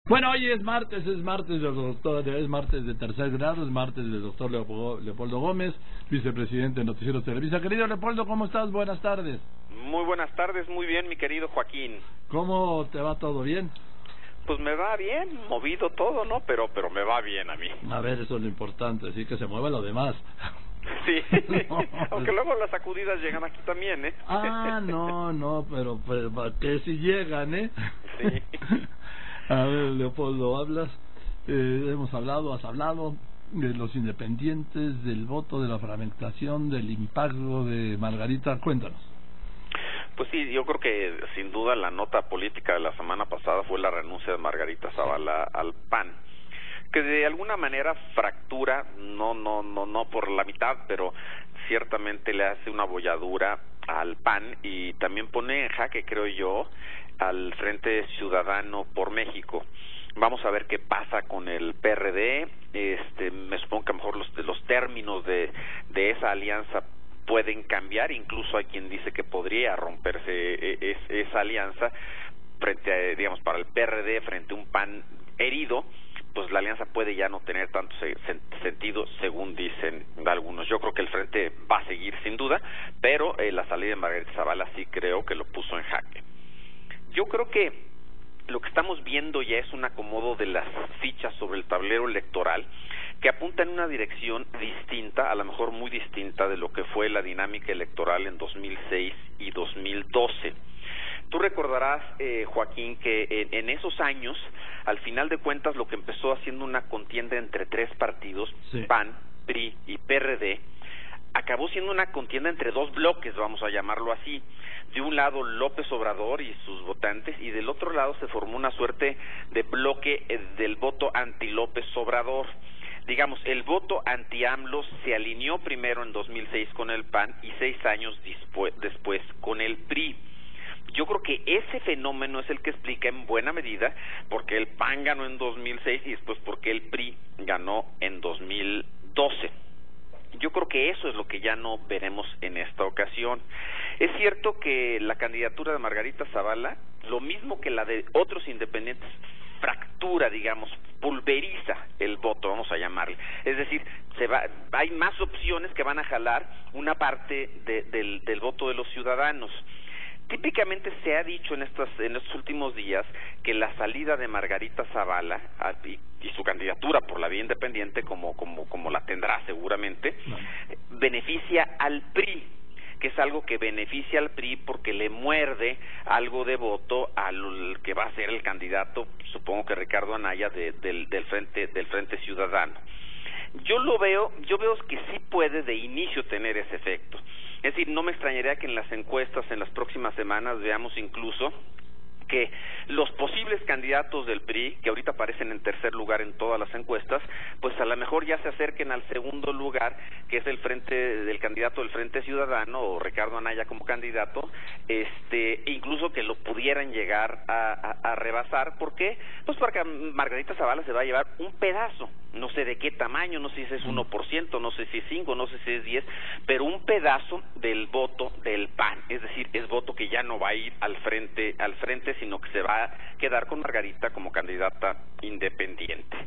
Bueno, hoy es martes es martes de tercer grado, es martes del doctor Leopoldo Gómez, vicepresidente de Noticieros Televisa. Querido Leopoldo, ¿cómo estás? Buenas tardes. Muy buenas tardes, muy bien, mi querido Joaquín. ¿Cómo te va? ¿Todo bien? Pues me va bien, movido todo, ¿no? Pero me va bien a mí. A ver, eso es lo importante, así que se mueva lo demás. Sí, no, aunque luego las sacudidas llegan aquí también, ¿eh? pero que si llegan, ¿eh? Sí. A ver, Leopoldo, has hablado de los independientes, del voto, de la fragmentación, del impacto de Margarita. Cuéntanos. Pues sí, yo creo que sin duda la nota política de la semana pasada fue la renuncia de Margarita Zavala al PAN, que de alguna manera fractura, no por la mitad, pero ciertamente le hace una bolladura al PAN y también pone en jaque, creo yo, al Frente Ciudadano por México. Vamos a ver qué pasa con el PRD. Me supongo que a lo mejor los términos de esa alianza pueden cambiar, incluso hay quien dice que podría romperse esa alianza frente a, digamos, para el PRD frente a un PAN herido. Pues la alianza puede ya no tener tanto sentido, según dicen algunos. Yo creo que el frente va a seguir sin duda, pero la salida de Margarita Zavala sí creo que lo puso en jaque. Yo creo que lo que estamos viendo ya es un acomodo de las fichas sobre el tablero electoral que apunta en una dirección distinta, a lo mejor muy distinta de lo que fue la dinámica electoral en 2006 y 2012. Tú recordarás, Joaquín, que en esos años, al final de cuentas, lo que empezó haciendo una contienda entre tres partidos, sí, PAN, PRI y PRD, acabó siendo una contienda entre dos bloques, vamos a llamarlo así. De un lado López Obrador y sus votantes, y del otro lado se formó una suerte de bloque del voto anti-López Obrador. Digamos, el voto anti-AMLO se alineó primero en 2006 con el PAN y 6 años después con el PRI. Yo creo que ese fenómeno es el que explica en buena medida por qué el PAN ganó en 2006 y después por qué el PRI ganó en 2012. Yo creo que eso es lo que ya no veremos en esta ocasión. Es cierto que la candidatura de Margarita Zavala, lo mismo que la de otros independientes, fractura, digamos, pulveriza el voto, vamos a llamarle. Es decir, hay más opciones que van a jalar una parte del voto de los ciudadanos. Típicamente se ha dicho en estos últimos días que la salida de Margarita Zavala y su candidatura por la vía independiente, como la tendrá seguramente, beneficia al PRI, que es algo que beneficia al PRI porque le muerde algo de voto al que va a ser el candidato, supongo que Ricardo Anaya, del Frente Ciudadano. Yo veo que sí puede de inicio tener ese efecto. Es decir, no me extrañaría que en las encuestas en las próximas semanas veamos incluso que los posibles candidatos del PRI, que ahorita aparecen en tercer lugar en todas las encuestas, pues a lo mejor ya se acerquen al segundo lugar, que es del candidato del Frente Ciudadano, o Ricardo Anaya como candidato, incluso que lo pudieran llegar a rebasar. ¿Por qué? Pues porque Margarita Zavala se va a llevar un pedazo, no sé de qué tamaño, no sé si es 1%, no sé si es 5%, no sé si es 10%, pero un pedazo del voto del PAN, es decir, es voto que ya no va a ir al frente, sino que se va a quedar con Margarita como candidata independiente.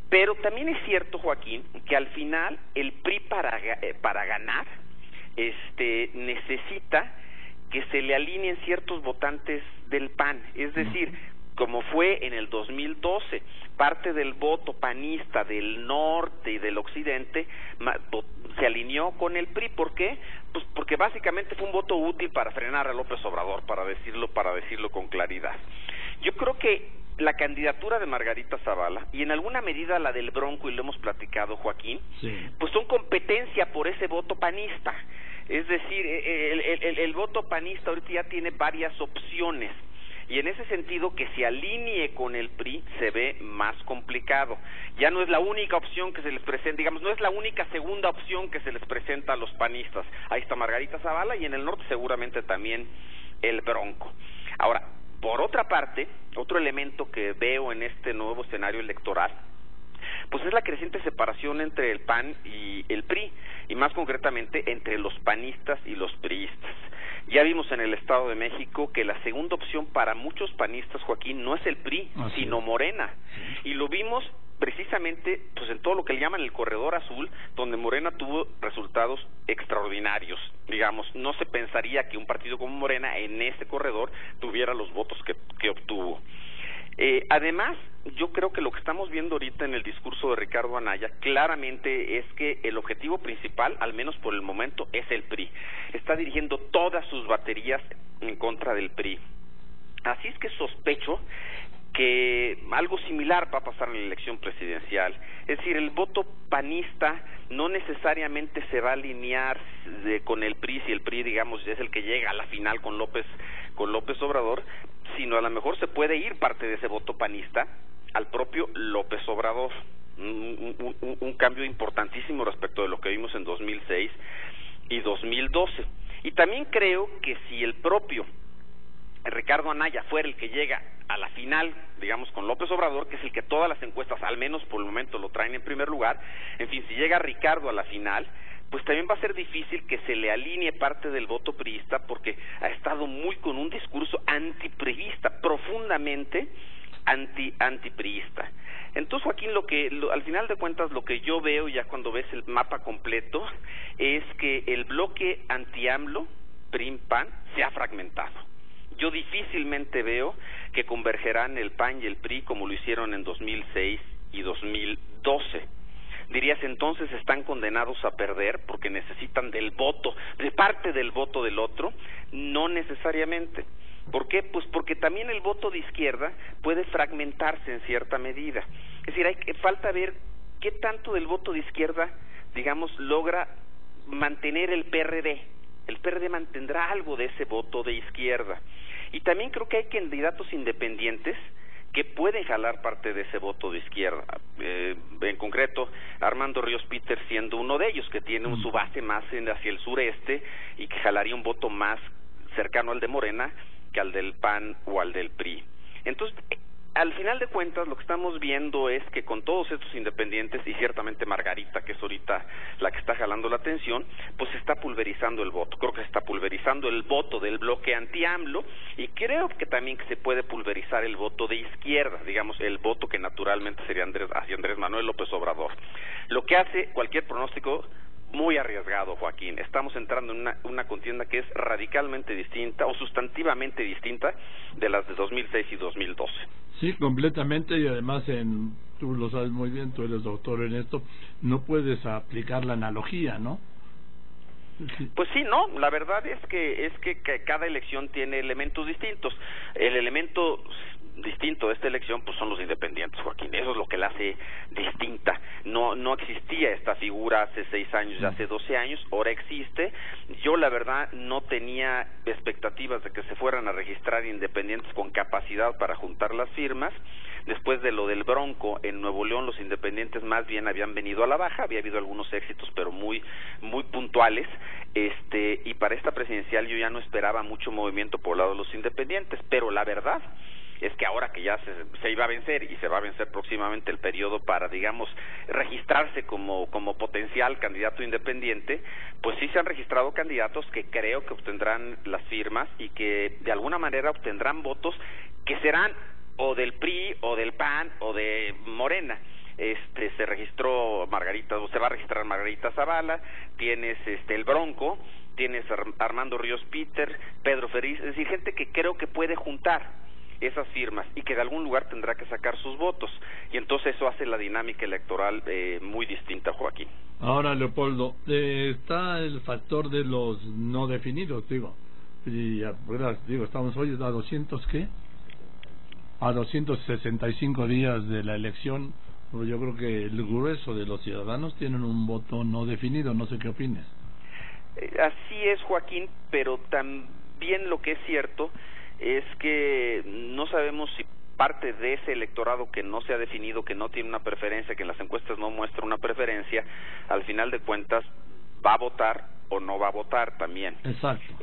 Pero también es cierto, Joaquín, que al final el PRI para ganar necesita que se le alineen ciertos votantes del PAN, es decir, como fue en el 2012, parte del voto panista del norte y del occidente se alineó con el PRI. ¿Por qué? Pues porque básicamente fue un voto útil para frenar a López Obrador, para decirlo con claridad. Yo creo que la candidatura de Margarita Zavala, y en alguna medida la del Bronco, y lo hemos platicado, Joaquín, sí, pues son competencia por ese voto panista. Es decir, el voto panista ahorita ya tiene varias opciones, y en ese sentido que se alinee con el PRI se ve más complicado. Ya no es la única opción que se les presenta, digamos, no es la única segunda opción que se les presenta a los panistas. Ahí está Margarita Zavala y en el norte seguramente también el Bronco. Ahora, por otra parte, otro elemento que veo en este nuevo escenario electoral, pues es la creciente separación entre el PAN y el PRI, y más concretamente entre los panistas y los priistas. Ya vimos en el Estado de México que la segunda opción para muchos panistas, Joaquín, no es el PRI, sino Morena. Y lo vimos precisamente pues en todo lo que le llaman el corredor azul, donde Morena tuvo resultados extraordinarios. Digamos, no se pensaría que un partido como Morena en ese corredor tuviera los votos que obtuvo. Además, yo creo que lo que estamos viendo ahorita en el discurso de Ricardo Anaya claramente es que el objetivo principal, al menos por el momento, es el PRI. Está dirigiendo todas sus baterías en contra del PRI. Así es que sospecho que algo similar va a pasar en la elección presidencial. Es decir, el voto panista no necesariamente se va a alinear con el PRI, si el PRI, digamos, es el que llega a la final con López Obrador, sino a lo mejor se puede ir parte de ese voto panista al propio López Obrador. Un cambio importantísimo respecto de lo que vimos en 2006 y 2012. Y también creo que si el propio Ricardo Anaya fuera el que llega a la final, digamos, con López Obrador, que es el que todas las encuestas, al menos por el momento, lo traen en primer lugar, en fin, si llega Ricardo a la final, pues también va a ser difícil que se le alinee parte del voto priista, porque ha estado muy con un discurso antipriista, profundamente antipriista. Entonces, Joaquín, al final de cuentas, lo que yo veo ya cuando ves el mapa completo es que el bloque anti-AMLO, PRI-PAN, se ha fragmentado. Yo difícilmente veo que convergerán el PAN y el PRI como lo hicieron en 2006 y 2012. Dirías, entonces están condenados a perder porque necesitan del voto, de parte del voto del otro. No necesariamente. ¿Por qué? Pues porque también el voto de izquierda puede fragmentarse en cierta medida. Es decir, falta ver qué tanto del voto de izquierda, digamos, logra mantener el PRD. El PRD mantendrá algo de ese voto de izquierda. Y también creo que hay candidatos independientes que pueden jalar parte de ese voto de izquierda. En concreto, Armando Ríos Peter siendo uno de ellos, que tiene su base más hacia el sureste y que jalaría un voto más cercano al de Morena que al del PAN o al del PRI. Entonces, al final de cuentas, lo que estamos viendo es que con todos estos independientes, y ciertamente Margarita, que es ahorita la que está jalando la atención, pues se está pulverizando el voto. Creo que se está pulverizando el voto del bloque anti-AMLO, y creo que también se puede pulverizar el voto de izquierda, digamos, el voto que naturalmente sería hacia Andrés Manuel López Obrador. Lo que hace cualquier pronóstico muy arriesgado, Joaquín. Estamos entrando en una contienda que es radicalmente distinta o sustantivamente distinta de las de 2006 y 2012. Sí, completamente, y además tú lo sabes muy bien, tú eres doctor en esto, no puedes aplicar la analogía, ¿no? Sí. Pues sí, no, la verdad es que cada elección tiene elementos distintos. El elemento distinto de esta elección pues son los independientes, Joaquín. Eso es lo que la hace distinta. No existía esta figura hace 6 años, ya hace 12 años, ahora existe. Yo la verdad no tenía expectativas de que se fueran a registrar independientes con capacidad para juntar las firmas. Después de lo del Bronco en Nuevo León, los independientes más bien habían venido a la baja, había habido algunos éxitos pero muy puntuales, y para esta presidencial yo ya no esperaba mucho movimiento por el lado de los independientes, pero la verdad es que ahora que ya se iba a vencer y se va a vencer próximamente el periodo para, digamos, registrarse como potencial candidato independiente, pues sí se han registrado candidatos que creo que obtendrán las firmas y que de alguna manera obtendrán votos que serán o del PRI o del PAN o de Morena. Se registró Margarita, o se va a registrar Margarita Zavala, tienes el Bronco, tienes Armando Ríos Peter, Pedro Ferriz, es decir, gente que creo que puede juntar esas firmas y que de algún lugar tendrá que sacar sus votos, y entonces eso hace la dinámica electoral muy distinta, Joaquín. Ahora, Leopoldo, está el factor de los no definidos, estamos hoy a 200, ¿qué? A 265 días de la elección. Yo creo que el grueso de los ciudadanos tienen un voto no definido, no sé qué opines. Así es, Joaquín, pero también lo que es cierto es que no sabemos si parte de ese electorado que no se ha definido, que no tiene una preferencia, que en las encuestas no muestra una preferencia, al final de cuentas va a votar o no va a votar también. Exacto.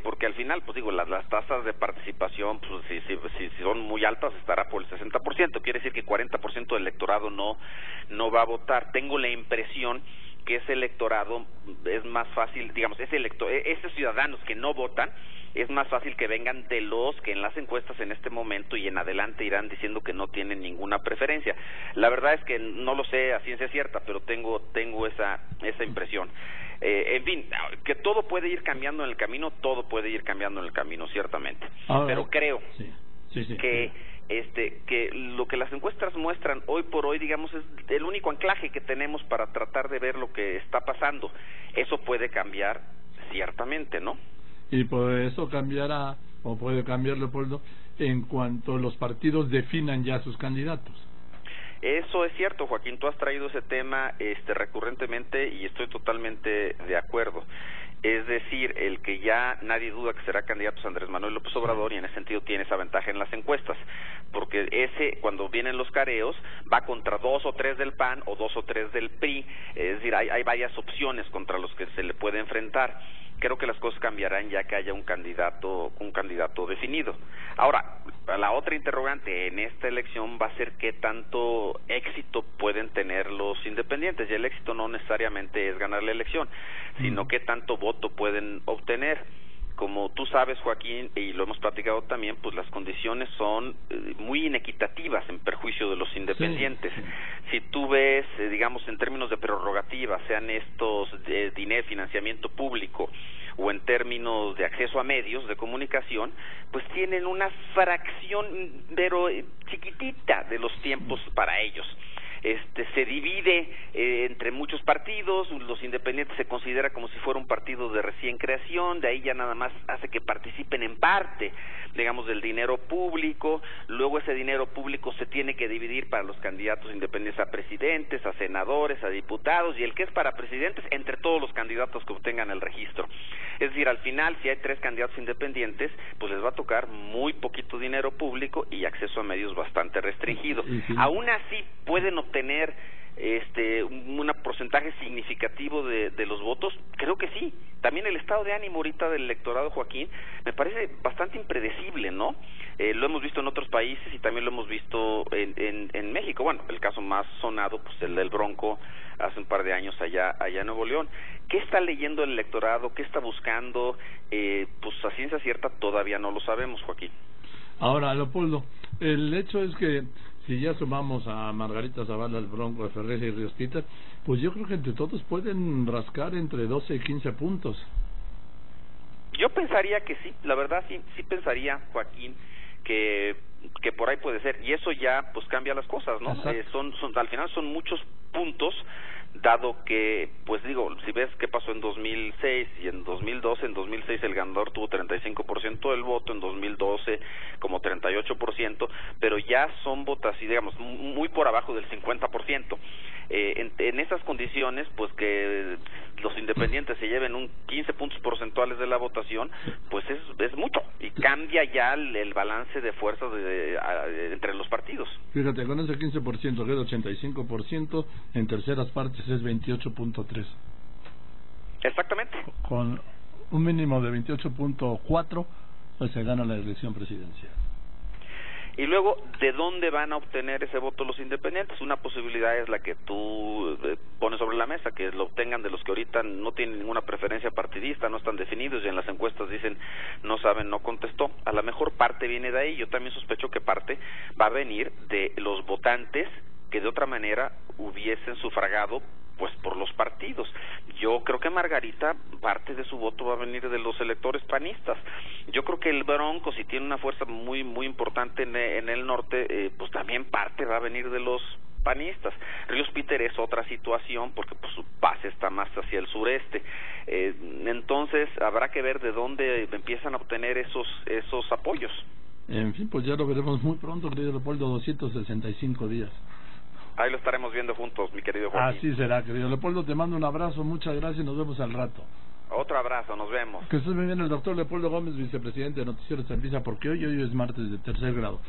Porque al final, pues digo, las tasas de participación, pues si son muy altas, estará por el 60%, quiere decir que 40% del electorado no va a votar. Tengo la impresión que ese electorado es más fácil, digamos, esos ciudadanos que no votan, es más fácil que vengan de los que en las encuestas en este momento y en adelante irán diciendo que no tienen ninguna preferencia. La verdad es que no lo sé a ciencia cierta, pero tengo esa impresión. En fin, que todo puede ir cambiando en el camino, ciertamente. Pero creo que lo que las encuestas muestran hoy por hoy, digamos, es el único anclaje que tenemos para tratar de ver lo que está pasando. Eso puede cambiar ciertamente, ¿no? Y por eso cambiará, o puede cambiar, Leopoldo, en cuanto los partidos definan ya sus candidatos. Eso es cierto, Joaquín, tú has traído ese tema recurrentemente y estoy totalmente de acuerdo. Es decir, el que ya nadie duda que será candidato es Andrés Manuel López Obrador, y en ese sentido tiene esa ventaja en las encuestas, porque cuando vienen los careos, va contra 2 o 3 del PAN o 2 o 3 del PRI, es decir, hay varias opciones contra los que se le puede enfrentar. Creo que las cosas cambiarán ya que haya un candidato definido. Ahora, la otra interrogante en esta elección va a ser qué tanto éxito pueden tener los independientes, y el éxito no necesariamente es ganar la elección, sino qué tanto voto pueden obtener. Como tú sabes, Joaquín, y lo hemos platicado también, pues las condiciones son muy inequitativas en perjuicio de los independientes. Sí. Si tú ves, digamos, en términos de prerrogativas, sean estos de dinero, financiamiento público, o en términos de acceso a medios de comunicación, pues tienen una fracción, pero chiquitita, de los tiempos para ellos. Se divide entre muchos partidos, los independientes se considera como si fuera un partido de recién creación, de ahí ya nada más hace que participen en parte, digamos, del dinero público, luego ese dinero público se tiene que dividir para los candidatos independientes a presidentes, a senadores, a diputados, y el que es para presidentes entre todos los candidatos que obtengan el registro. Es decir, al final, si hay 3 candidatos independientes, pues les va a tocar muy poquito dinero público y acceso a medios bastante restringido. Aún así, pueden obtener un porcentaje significativo de los votos. Creo que sí. También el estado de ánimo ahorita del electorado, Joaquín, me parece bastante impredecible, ¿no? Lo hemos visto en otros países y también lo hemos visto en México. Bueno, el caso más sonado, pues el del Bronco hace un par de años allá en Nuevo León. ¿Qué está leyendo el electorado? ¿Qué está buscando? Pues a ciencia cierta todavía no lo sabemos, Joaquín. Ahora, Leopoldo, el hecho es que si ya sumamos a Margarita Zavala, el Bronco, a Ferrer y Ríos Peter, pues yo creo que entre todos pueden rascar entre 12 y 15 puntos. Yo pensaría que sí, la verdad sí pensaría, Joaquín, que por ahí puede ser, y eso ya pues cambia las cosas, ¿no? Al final son muchos puntos, dado que, pues digo, si ves qué pasó en 2006 y en 2012, en 2006 el ganador tuvo 35% del voto, en 2012 como 38%, pero ya son votos, digamos, muy por abajo del 50%. En esas condiciones, pues que los independientes se lleven un 15 puntos porcentuales de la votación, pues es mucho, y cambia ya el balance de fuerzas entre los partidos. Fíjate, con ese 15% queda 85%, en terceras partes es 28.3. Exactamente. Con un mínimo de 28.4, pues se gana la elección presidencial. Y luego, ¿de dónde van a obtener ese voto los independientes? Una posibilidad es la que tú pones sobre la mesa, que lo obtengan de los que ahorita no tienen ninguna preferencia partidista, no están definidos y en las encuestas dicen no saben, no contestó. A lo mejor parte viene de ahí. Yo también sospecho que parte va a venir de los votantes que de otra manera hubiesen sufragado pues por los partidos. Yo creo que Margarita, parte de su voto va a venir de los electores panistas. Yo creo que el Bronco, si tiene una fuerza muy importante en el norte, pues también parte va a venir de los panistas. Ríos Peter es otra situación porque pues su base está más hacia el sureste. Entonces habrá que ver de dónde empiezan a obtener esos apoyos. En fin, pues ya lo veremos muy pronto, querido Leopoldo, 265 días. Ahí lo estaremos viendo juntos, mi querido Joaquín. Así será, querido Leopoldo, te mando un abrazo, muchas gracias y nos vemos al rato. Otro abrazo, nos vemos. Que estés muy bien, el doctor Leopoldo Gómez, vicepresidente de Noticieros Televisa, porque hoy es martes de tercer grado.